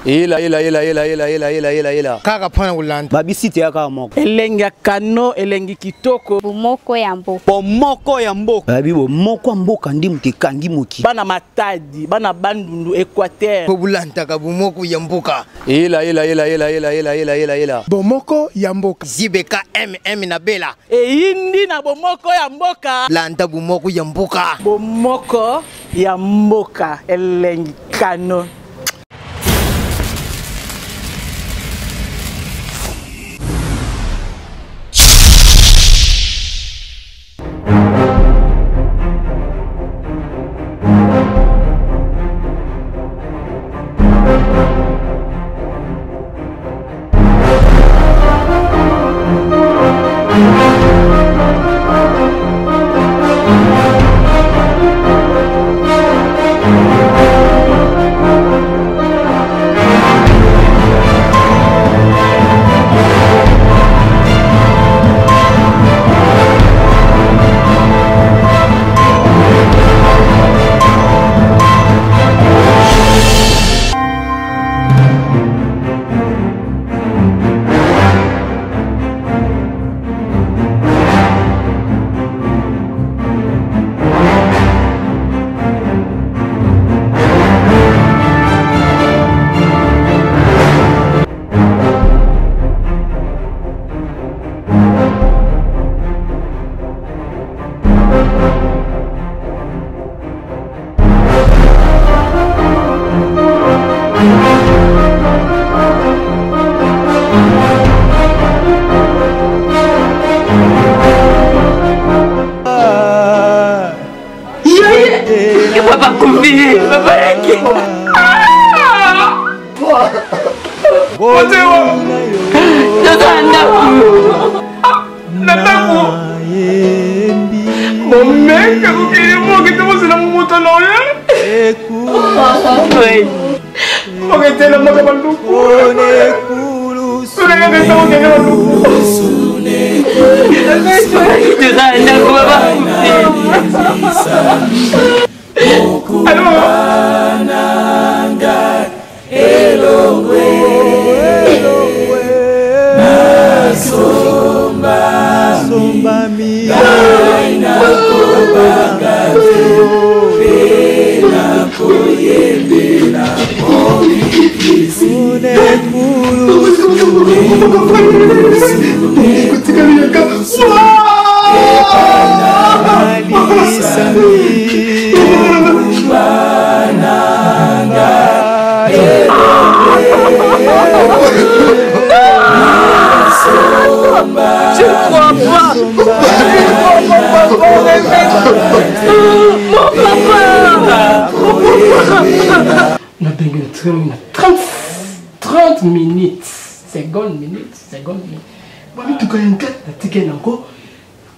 Ila. Kaka pana ulanda. Babisite ya kaka moko. Elengi ya kano, elengi kitoko. Bomoko ya mboka. Bomoko ya mboka. Babi bomoko ya mboka ndi muteka ndi moki. Bana matadi, bana bandundu Équateur. Pobulanta ka bomoko ya mboka. Ila. Bomoko ya mboka. Zibeka MM na bela. Eyindi na bomoko ya mboka. Landa bomoko ya mboka. Bomoko ya mboka, elengi kano. On a 30 minutes. Seconde minute. Moi, tout cas, un gars, tu as encore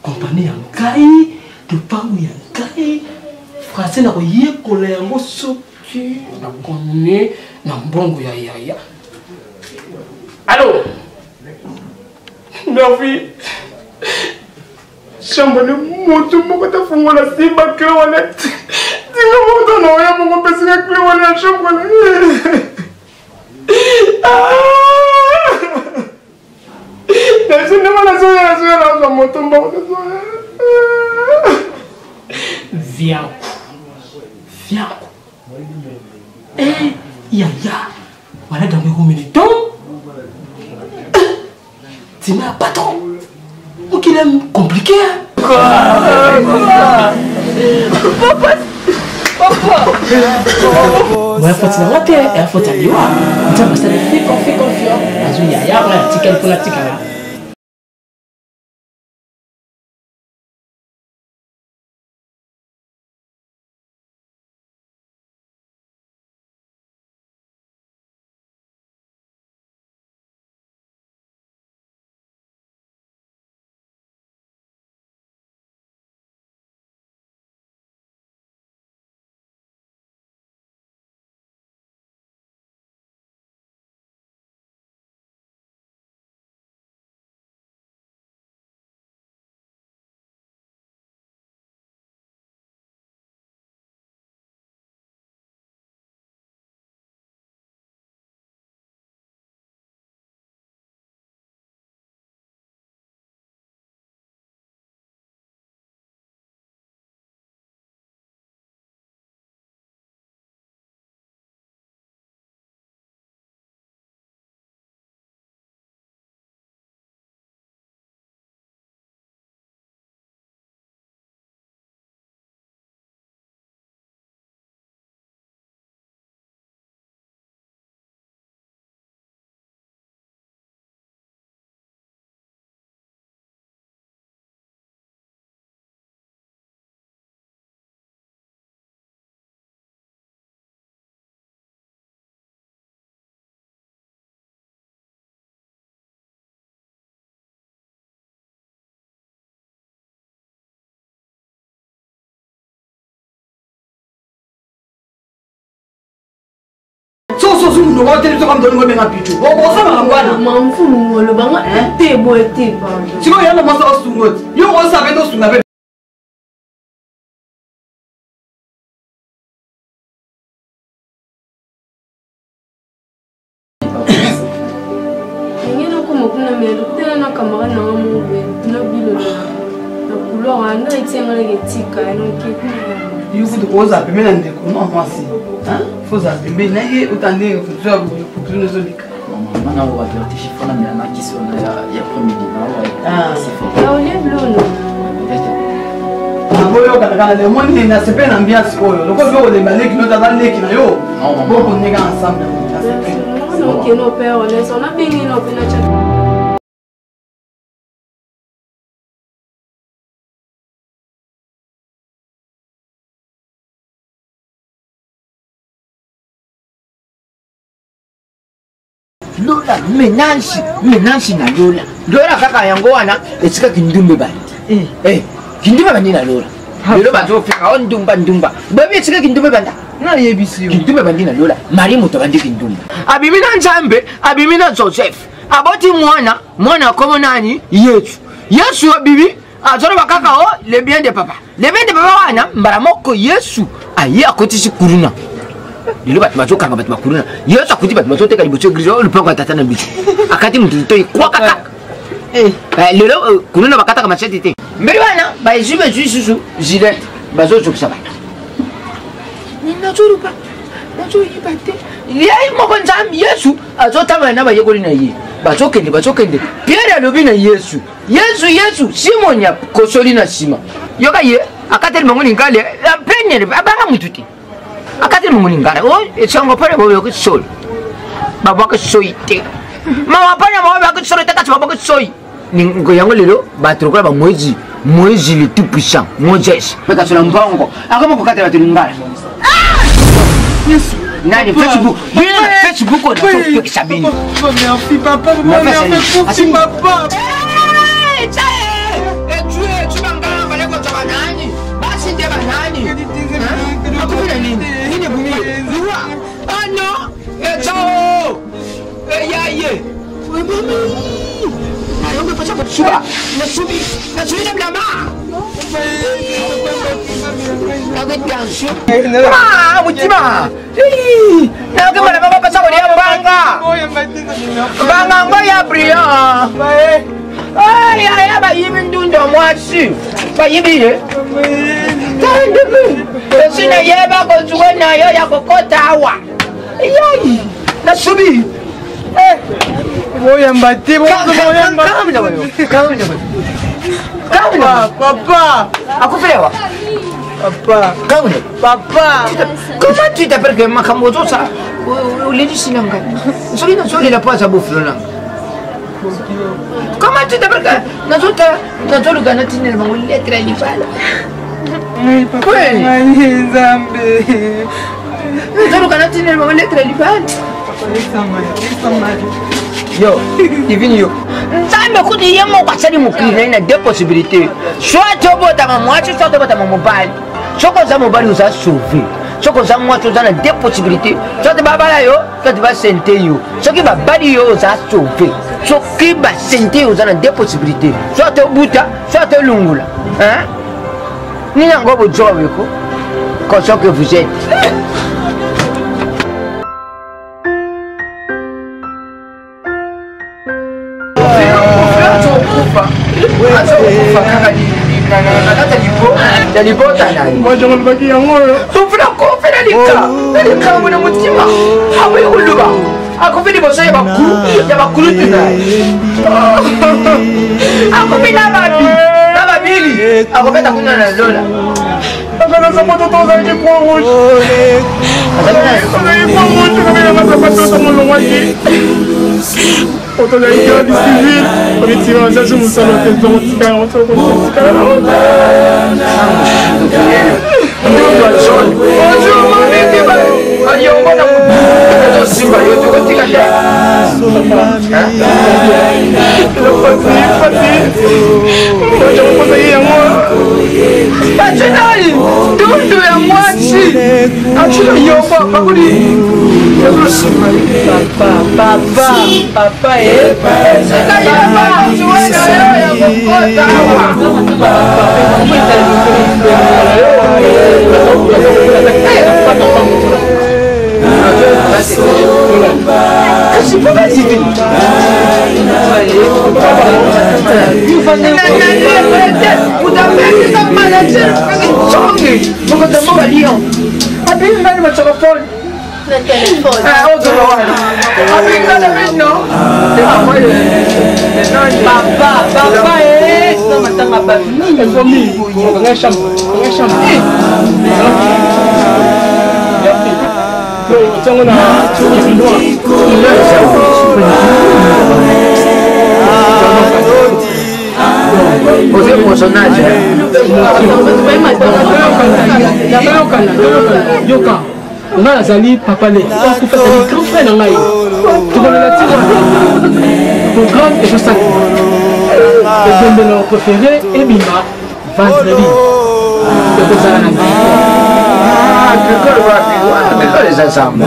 compagnie en caille, tu parles en caille. Français n'a rien collé en mot sauté. On a connu dans bon ya. Allô? Ma fille. Chambre de moto, mon gars, faut moi la cible à clé honnête. Dis-moi, mon nom, il y a mon petit clé honnête, chambre. Viens. Eh, ya. Voilà dans mes minutes. Tu m'as pas trop. Donc il est compliqué. Papa. Ouais, faut te rater, faut t'aller voir. Tu vas faire confiance. Azul ya, là, ticket pour la ticket. picho ko tele so kam doni ngobe ngapicho ko sa mangwana mamfu ngolo banga te boy te pa siko yalo masa osungot yo ko sa beto sunga be ngena ko mokuna melo tena na kamera na ngombe na bilo na couloir anda itsenga le tika no ke yufutu koza pembeni ndeko no mwasi foza pembeni naye utande kutoa kutuno zolika Mana wa vyote shifona mina kisi ona ya premier na wa ya ole blono aboyo kana le monde na sepe na ambiance oyo loko byo le baleki no tata leki na yo boko nega ensemble na sepe no ke no père on est on a bengi no pena cha Lola menanshi na Lola kaka yango wana esika kindumbe bandi kindumbe bandi na Lola lelo bato fika ndumba babi esika kindumbe banda na yebisi yo kindumbe bandi na Lola mari moto bandi kindumbe abimi na Nzambe abimi na Joseph aboti mwana komo nani Yesu abibi azoro bakaka o le bien de papa wana mbara moko Yesu aye akotisi kuruna lelo bat mazoka bat makuruna Yesu akuti bat mazoteka libocho grizo lupango tatana bicho akati mutito kwa kaka lelo kununa bakata kama cheti te mbele wana ba ejibe juisu gilet bazozo kusaba nina zorupa nazo yibate yai moko Nzambe Yesu azotama na bayekoli na ye bazokende Pierre alobi na Yesu Simonia kosoli na sima yoka ye akateli mongoni ngale penye abanga mututi akati mungulingana chango pale boyo kusol baba kusoite mama pale mama kusol takati baba kusoi ningo yango lelo batrukola ba mwezi le tout puissant Moses peka sona mbongo akoma kokatela tulingana Yesu nani Facebook on Facebook sabini papa papa tu bangala bale ko taba nani basi de banani akupira nini ah non ciao yaye ayonge pacha kwa suba na subi na blama mutima na kama baba pacha kwa ya banga ngoya bria ya ba yimi ndundo mwasi ba yimi sina yeba ko tuwana yo ya kokota awa yayi na subi boya mbati papa akufilewa papa comment tu t'appelles que makamoto ça uledi sinanga soli la pasa buflona comment tu t'appelles que nazolu kana tinel ma lettre ali fala Nzambe nazolu kana tinel ma lettre ali fala yo divine yo Nzambe kuti yemo kwa sali mukina ina deux possibilités soit tu bota mamwachi soit tu bota mamobali soko za mobali uza sauver soko za mwachi uza na deux possibilités soit tu babala yo soit tu vas sente yo soki babali yo uza sauver soki ba sente uza na deux possibilités soit tu buta soit tu lungula hein nina ngobo jowe ko quand que vous êtes Autant d'aller du civil, on est tiré en ça sur mon salon, on Tundu ya mwachi on a Zali papa les grand frère dans l'aïe tu connais la tire programme et je sais le de leur préféré et Bima vendredi de Kozana les ensemble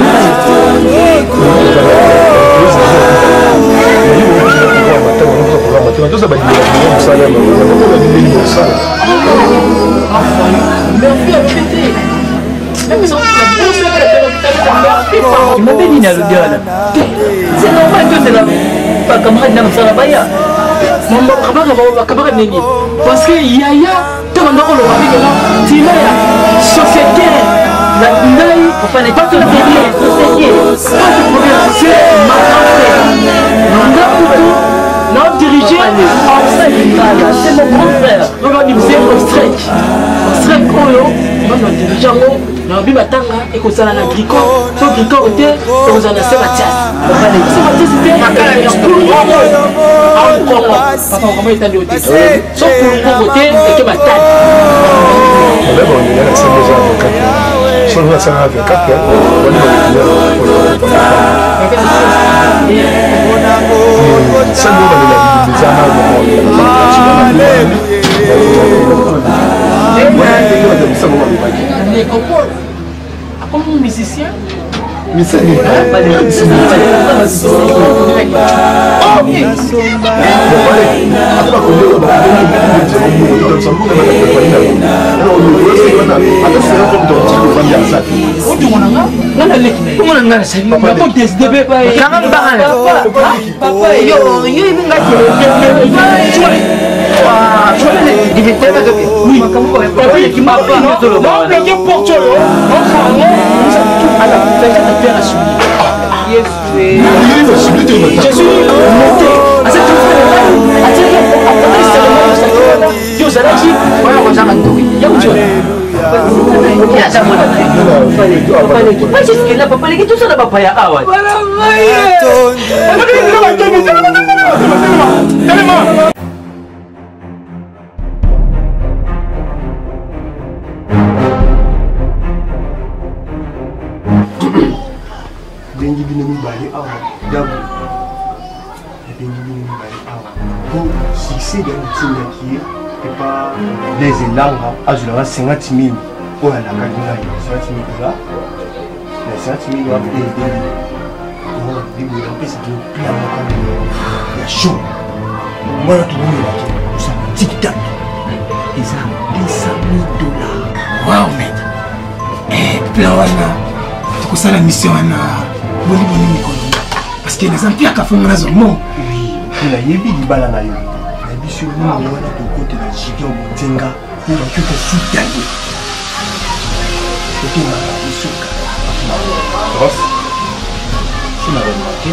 tu m'appelles Nina le gars là. C'est normal que c'est là. Pas camarade dans ça là-bas. Mon camarade Nengi. Parce que Yaya, tu vas nous le là. Tu es société. La Naï, pas te dire. C'est ma grand-frère. Notre dirigeant, c'est mon grand frère. Regarde, il faisait un strike. Un strike, notre dirigeant, na biba tanga ekozala na griko so griko te ekozala na Sebatias Sebatias te makala ya kulungo papa comment est allé au té so kulungo te eke batali on est là c'est déjà avocat sur la salle avocat comme un musicien. succès de la qui est pas des élangs à 50 000 pour la Kaduna, 50 000 dollars. Les 50 000 dollars et des c'est il y a chaud. Moi, tout le monde ça tic-tac. Ils ont 200 000 $. Waouh, mec. Et plein de ça la mission parce que les empires qui font la zone. Oui, il a yébi du bal à l'aïe. Il a sur nous, on a de côté de Chico Tenga pour que tu te soutiennes. C'est une mission. Ross, si on avait remarqué,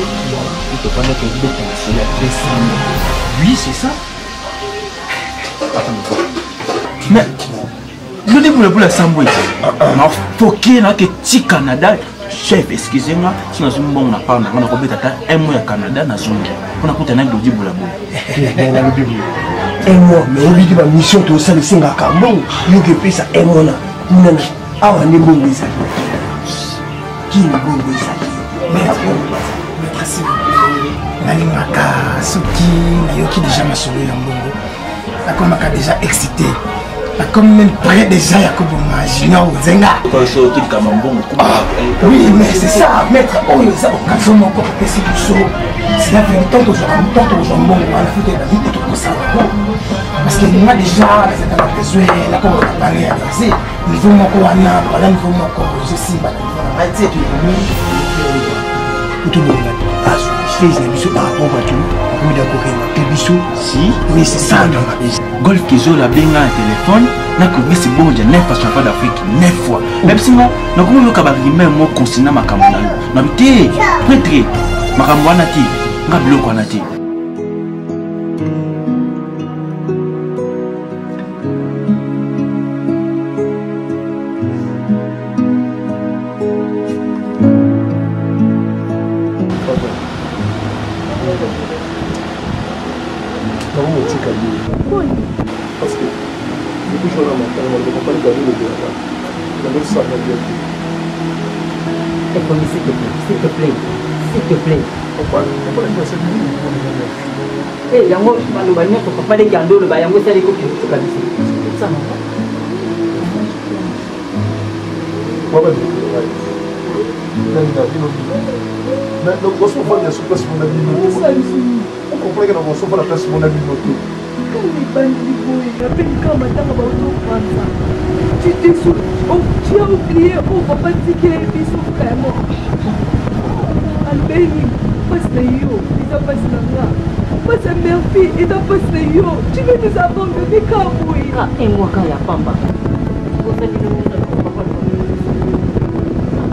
il te fallait que vous pensiez à 200 000. Oui, c'est ça. Attends, mais le début pour la Sambo, faut qu'il y ait un Canada. Chef, excusez-moi, si nous sommes bons, on a pas un mois au Canada, on a coûté un peu de boulot. Un mois, mais on dit que la mission de ça, c'est un camion. Il y a que ça, un mois. Ah, on est bon, ça. Qui est bon, ça? Maître, s'il vous plaît. Nalimaka, Soki, Nayoki déjà m'a sauvé en bongo. La comaka déjà excité. comme même près déjà il y a que bon junior zenga. Oui mais c'est ça maître oh ça au café mon corps que c'est du show. C'est la vérité que je raconte que je m'en vais à la fête de la vie et tout ça. Parce que moi déjà c'est dans la besoin la comme on a parlé à c'est il faut mon corps là voilà il faut mon corps je sais pas la tu tout le monde là je fais des bisous par rapport à tout on est d'accord des bisous si oui c'est ça golf kizo la benga un téléphone na ko bisi bon je 9 champion d'Afrique 9 fois même si moi na ko yo ka ba rimé mo consina makambo na bité prêtre makambo wana ti nga biloko wana ti Parce que depuis que je suis là, je ne peux pas garder le gouvernement. Je ne veux pas garder le gouvernement. S'il te plaît. Pourquoi la Eh, yango maloba nyoko papa de gando le ba yango sali ko kintu kabisa. Ça non. Moi même mais donc on se voit bien sur place mon ami. On comprend que on se voit la place mon ami moto. Tu as oublié, oh papa dit qu'il est mis sur vraiment. Albéni, passe le yo, il a passé là. Passe à Murphy, il a passé le yo. Tu veux nous abandonner quand oui? Ah, et moi quand il y a pamba. Vous faites le monde de papa.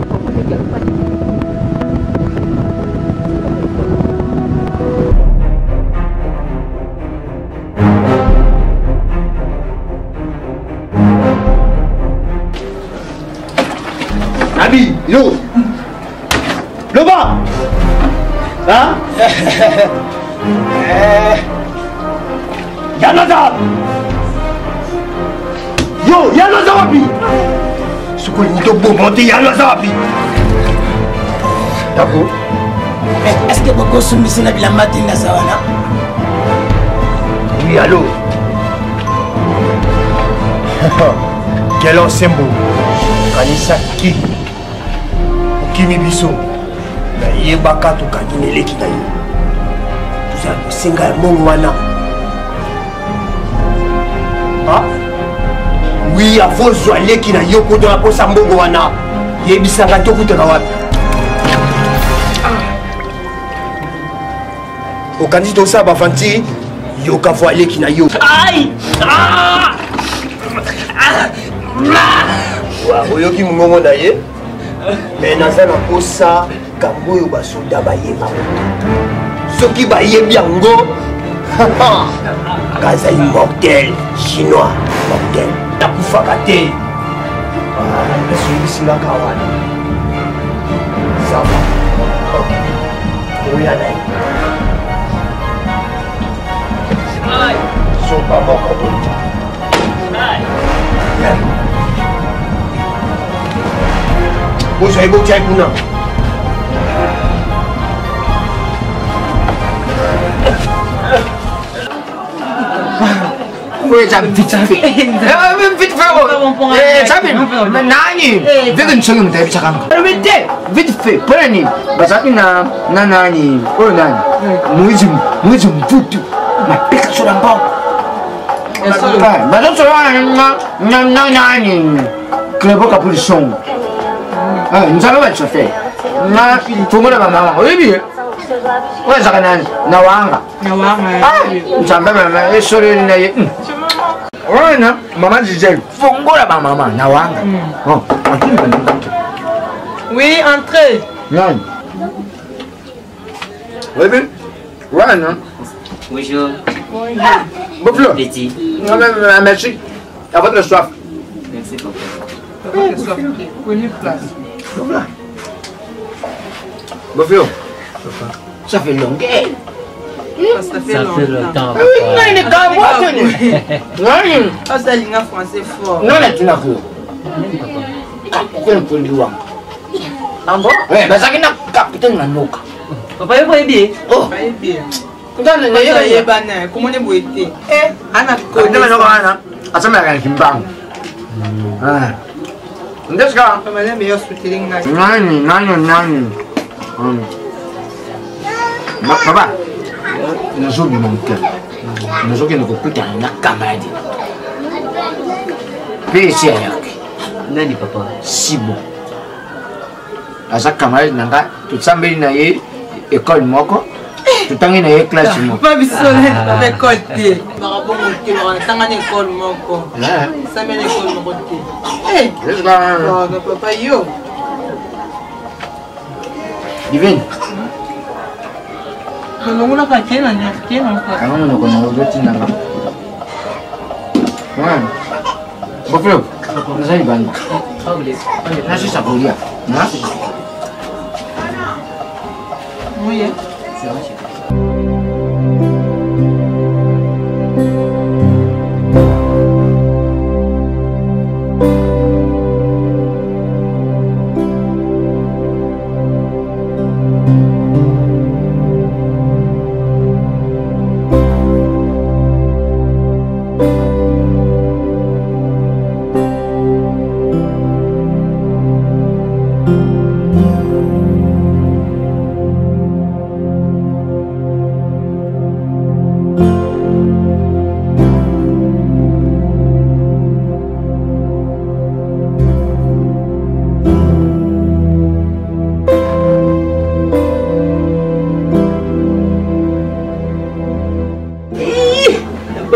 Papa ne garde pas. Abi, yo Loba Hein Yanaza Yo, Yanaza wapi Ce qu'on dit au beau monter, Yanaza wapi D'accord. Est-ce que vous soumettez la ville matin na sawana? Oui, allô Quel ancien beau Kanisa qui Kimi biso na yebaka to kangineleki na yo tuza kosenga ya mbongo wana oui avozwa leki na yo kodona posa mbongo wana yebisanga te okutaka wapi okandi tosala bavantiri yoka vo leki na yo oyoki mongongo na ye mais naza na posa kambo oyo basoda bayeba soki bayebi yango kaza immortel chinois mortel nakufaka te nasoyebisingaka wana sava oya na ye sopa moko bozwa eboti ai kuna vite fait prenez bazaki na nani oyo nani mwezi mputu mapeka sur la banque bazosola nani klebo kapulisongo nzambe balisofe na fungula bamama oyebi wezaka nani nawanga nzambe mama esoleli na ye wana mama Gisèle fungula bamama nawanga Oui, entrez. nani oyebi wana Bonjour. Boflo Petit. merci à votre soif Merci papa. Prenez place. Boflo ça fait longtemps Ça fait Ça fait longtemps. longtemps. Ah, ça ligne français fort. non là tu n'as pas capitaine Pondiwa Ah bon? ouais bazaki na capitaine Nanoka Papa, vous voyez bien? oh Pas bien. ndana na Ça y yeba est, banane. Comment on est boité? Eh, Anna capitaine Nanoka wana asema ya kimbangu ndeska nani papa nazobi monke nazokende kopeta na camarade pesi yake nani papa sibo aza camarade nanga tosambeli na ye école moko tutangi na ye classe moko pas biso l'école te barabongo te tanga na école moko sambeli école moko te papa yo divine nongona ka tena tena ka kama noko na odoti nanga boflo nazali banda nasi sakolia na oui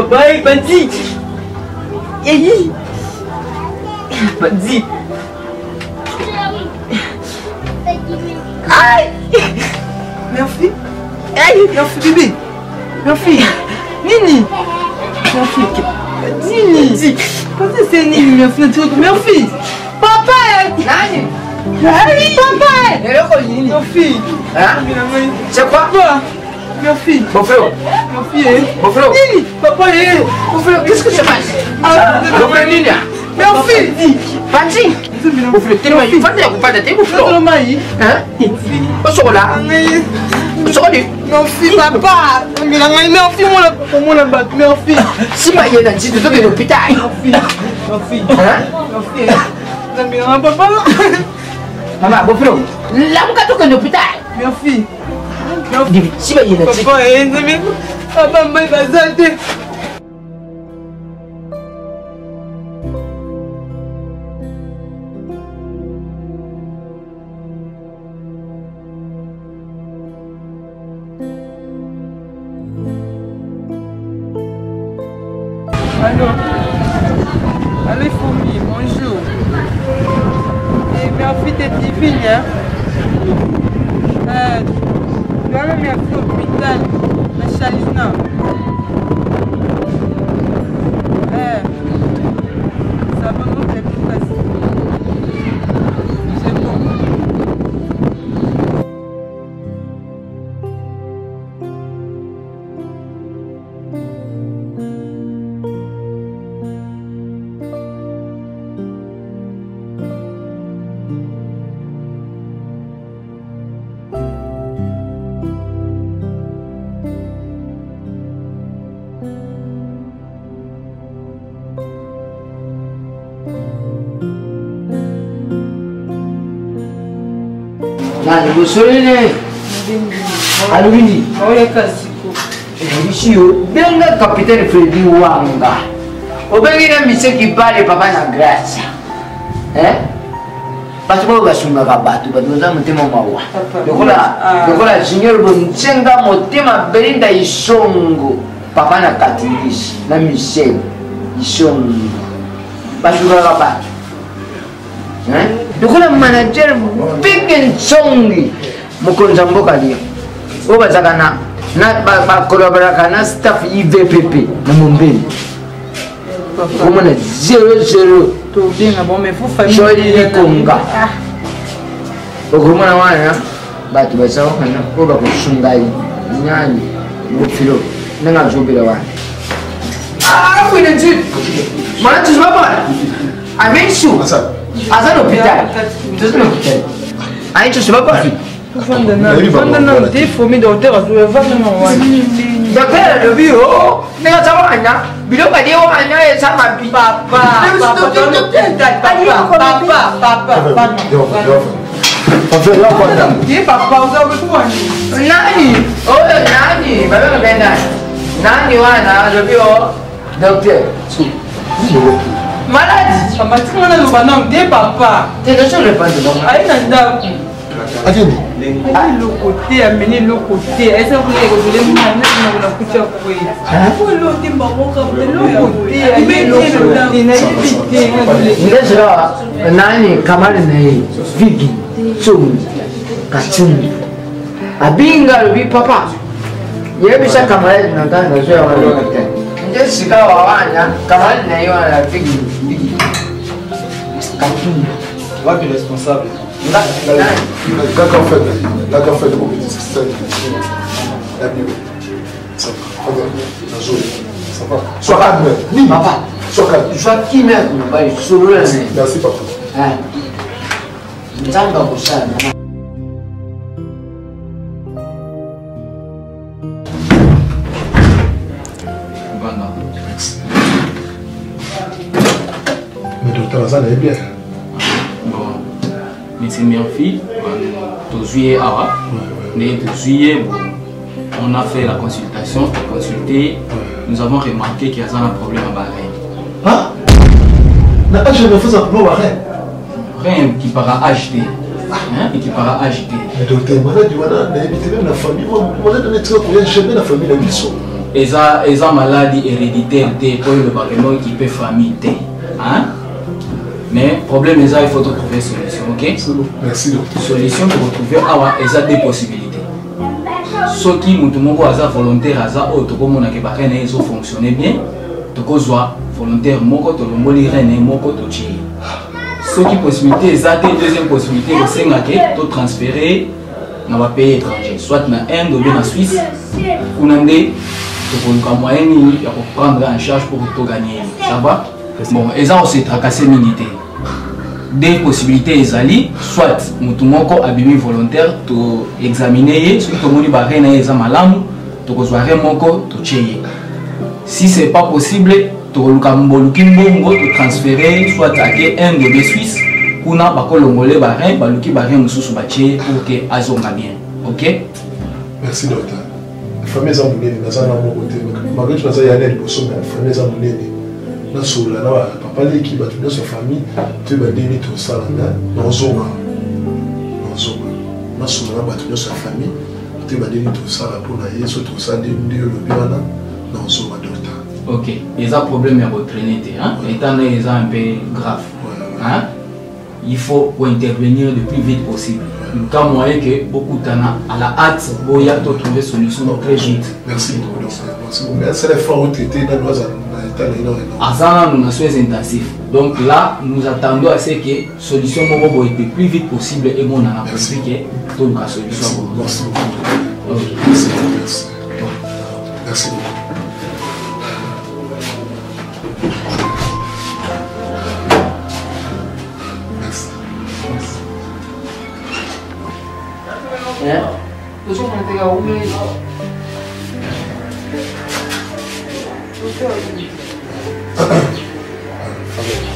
Bye, bandit. Hey, bandit. Aïe. Merci. Aïe, merci bébé. Merci. Nini. Merci. Nini. Quand c'est Nini, merci. Merci. Papa. nani Aïe, papa. eloko nini Merci. c'est quoi Merci. boflo Merci. boflo Nini. Papa. boflo qu'est-ce que ça passe boflo nini Merci. Panzi boflo tellement il faut te couper de tes boflo hein osola osoli Merci papa. Merci mon abat. Merci. si ma yena nti to ke l'hôpital Merci. hein Merci. Papa. mama boflo la muka to ke l'hôpital Merci. si ma yena nti Papa, papa, mais bazate. Allô. Allô, Fourmi, bonjour. Et merci d'être divine, hein. Tu as même à l'hôpital, à Chalina. Ça va nous faire plus facile. C'est bon. nani bosolene aluvindi bisi yo benga capitaine Fredi Wanga obengi na miseki pale papa na grâce bato bao basungaka bato baza motema mawa lokola junior bonzenga motema belinda isongo papa na katilisi na michel isongo basungaka bato lokola manager big nsongi mokonzi ya mboka lia oyo bazaka bakolaboraka na staff ivpp na mombeli omona 00 likonga okomona wana bato basawakana oyo bakosungai nyani bofilo ndenge azobela wana akwine nti mana tuzibabana amensu aza l'hôpital toza na hôpital ayi tuzibabana docteur alobi o ndenge aza wana Bilo pas dire on ça ma vie. Papa. Nani? Oh nani? Baba benda. Nani wana lobio docteur. Malade. Papa, tu m'as dit que non, dis papa. Tu ne sais pas de moi. Aïe nanda. Attenez. Aïe le côté, amener le côté. Est-ce que vous voulez que vous m'amenez dans la couture pour y? Faut l'autre maman comme le côté. Aïe le côté. Ndio sio nani kamali na hii vigi chungu kachungu abinga lobi papa yebisha kamali na nganga sio wale wote ndio sika wawanya kamali na hiyo na vigi kachungu Wapi responsable? Kaka en fait de compétition. La Bible. Ça va. Sois calme. Papa. Sois calme. Sois qui même sur le nez. Merci papa. Nzanga kusana. Mais docteur Azan est bien. C'est ma fille, juillet, on a fait la consultation, consulté, nous avons remarqué qu'il y a un problème à Bahreïn. Ah? Je ne fais un problème à Bahreïn. Rien qui para acheter. Et qui para acheter. Mais docteur, on a évité même la famille. On a donné très bien, jamais la famille la mission. Et ça maladie héréditaire, pour le Bahreïn qui peut famille. Mais le problème est qu'il faut trouver une solution, ok? Merci docteur. Solution pour retrouver il y a deux possibilités. Ceux qui ont volontaire, ils ont fonctionné bien, ils ont volontaire, ils ont ceux qui possibilité, deuxième possibilité, c'est transférer dans un pays étranger, soit dans Inde ou en Suisse, ou dans des moyens de prendre en charge pour tout gagner. Ça va? Bon, ils ont aussi tracassé militaire. Deux possibilités ezali soit mutu moko abimi volontaire to examiner soit to moni ba rena eza malamu to kozware moko to cheye. Si c'est pas possible to luka mboluki mbongo to transférer soit à un de Suisse kuna ba kolongole ba rein ba luki ba rein mususu ba cheye pour que azonga bien. OK? Merci docteur. La famille zamuleni nazana mo côté. Malgré que nazaya nel boso mais la famille zamuleni. Na sola na papa l'équipe ba toute sa famille tu vas donner tout ça là dans zoma na sola ba toute sa famille tu vas donner tout ça là pour na yeso tout ça de le bien dans zoma docteur. OK, ils ont problème à retraîner hein étant ils ont un peu grave hein il faut intervenir le plus vite possible. Le cas moyen que beaucoup d'ana à la hâte boya to trouver solution très vite. Merci beaucoup. C'est l'effort au traité dans nos Azana nous soins intensifs. Donc là, nous attendons à ce que la solution soit le plus vite possible et on a pensé que toute la solution. Merci beaucoup. Merci. Merci beaucoup.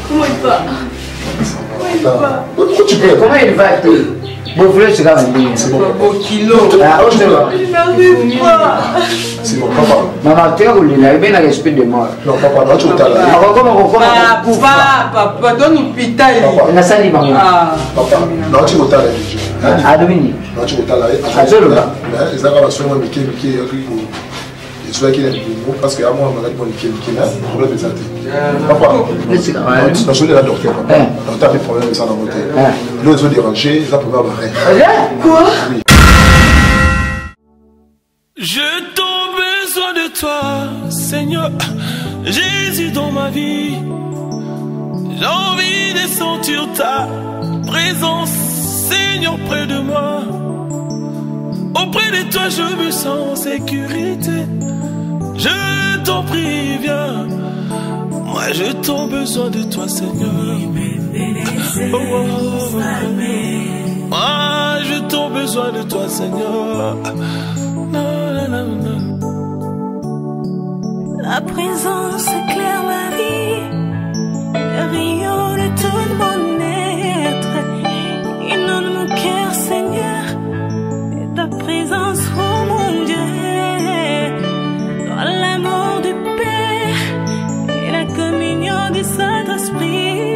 Comment il va? Comment il va? Vous voulez se garder? C'est bon. Kilo. Je n'arrive pas. C'est bon, papa. Maman, tu as roulé, il y a bien un esprit de mort. Non, papa, non, tu es là. Papa, donne l'hôpital. On a sali bango. Papa, non, tu es là. À Dominique. Non, tu es là. Mais ils ont la soin de Mickey. Je suis là parce que à moi, on m'a dit que le problème est santé. Papa, je suis là, docteur. On a des problèmes de ça dans votre tête. Là, ils ont dérangé, ils ont pas barré. Quoi? Je t'ai besoin de toi, Seigneur, Jésus dans ma vie. J'ai envie de sentir ta présence, Seigneur, près de moi. Auprès de toi, je me sens en sécurité. Je t'en prie, viens. Moi, je t'ai besoin de toi, Seigneur. Moi, je t'ai besoin de toi, Seigneur. Ta présence éclaire ma vie, le rayon de tout mon être. Inonde mon cœur, Seigneur, et ta présence, oh mon Dieu. Dans l'amour du Père et la communion du Saint-Esprit.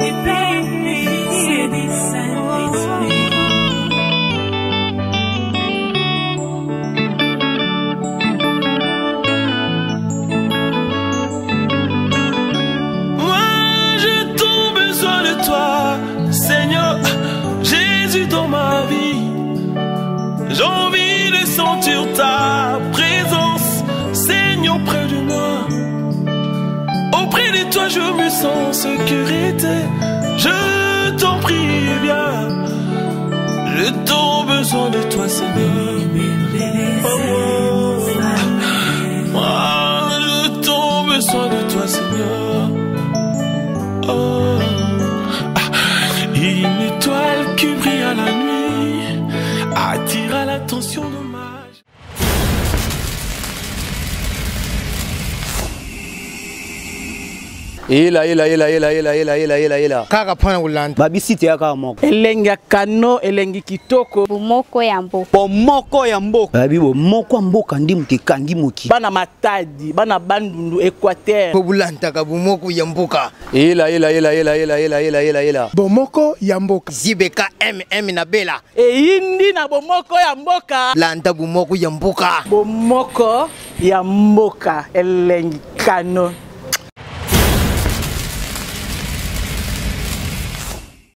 C'est du Saint-Esprit. Seigneur, Jésus dans ma vie, j'ai envie de sentir ta présence, Seigneur près de moi. Auprès de toi je me sens en sécurité, je t'en prie bien, j'ai tant besoin de toi Seigneur. Moi, j'ai tant besoin de toi Seigneur. Oh. Une étoile qui brille à la nuit attira l'attention de mage. Ela. Kaka pana ulanda. Babisiti ya kaka moko. Elengi kano, elengi kitoko. Bomoko ya mboka. Bomoko ya mboka. Babi bomoko ya mboka ndi mukekangi moki. Bana Matadi, bana Bandundu, Équateur. Kobulanta ka bomoko ya mboka. Ela. Bomoko ya mboka. Zibeka MM na Bela. Indi na bomoko ya mboka. Landa bomoko ya mboka. Bomoko ya mboka. Elengi kano.